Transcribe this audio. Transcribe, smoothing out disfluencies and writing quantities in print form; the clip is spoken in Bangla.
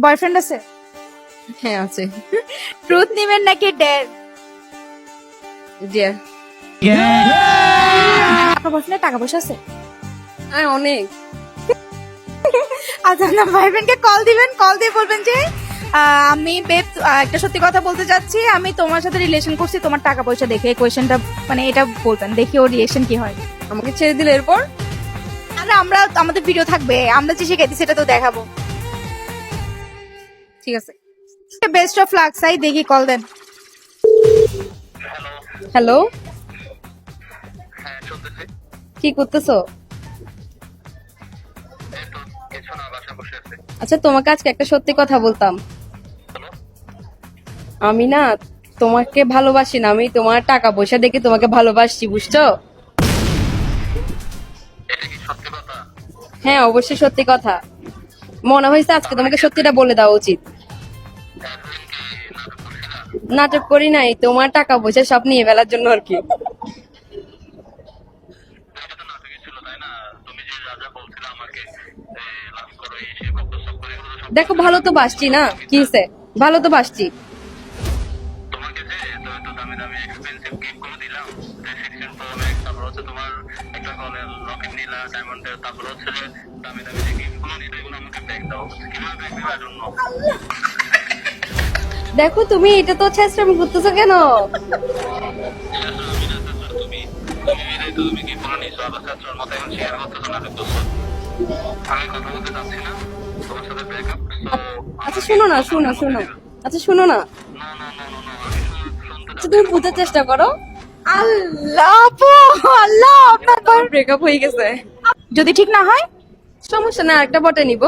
বয়ফ্রেন্ড আছে? হ্যাঁ আছে। ট্রুথ নিবেন নাকি ডেয়ার? ডিয়ার। আপনার বয়ফ্রেন্ডের টাকা পয়সা আছে? হ্যাঁ অনেক। আচ্ছা, আপনার বয়ফ্রেন্ডকে কল দিবেন, কল দিয়ে বলবেন যে আমি বেব একটা সত্যি কথা বলতে চাচ্ছি, আমি তোমার সাথে রিলেশন করছি তোমার টাকা পয়সা দেখে। এই কোয়েশ্চেনটা মানে এটা বলবেন, দেখি ওর রিয়েকশন কি হয়। আমাকে ছেড়ে দিলে এরপর? আরে আমরা আমাদের ভিডিও থাকবে, আমরা যে শিখাইছি সেটা তো দেখাবো। ঠিক আছে। বেস্ট অফ লাক সাই, দেখি কল দেন। হ্যালো, কি করতেছো? আচ্ছা, তোমাকে আজকে একটা সত্যি কথা বলতাম। আমি না তোমাকে ভালোবাসি না, আমি তোমার টাকা পয়সা দেখে তোমাকে ভালোবাসছি, বুঝছো? হ্যাঁ অবশ্যই সত্যি কথা। মনে হয়েছে আজকে তোমাকে সত্যিটা বলে দেওয়া উচিত। নাটক করি নাই, তোমার টাকা পয়সা সব নিয়ে ফেলার জন্য আর কি। দেখো ভালো তো বাসছি না, কি হয়েছে? ভালো তো বাসছি। দেখো তুমি এটা তো ছেঁচড়ামি করতেছো কেন? আচ্ছা শোনো না, শোনো। আচ্ছা শোনো না, আচ্ছা তুমি বুঝার চেষ্টা করো। আল্লাহ আপু, আল্লাহ আপনার ব্রেকআপ হয়ে গেছে। যদি ঠিক না হয়? সমস্যা না, একটা বটে নিব।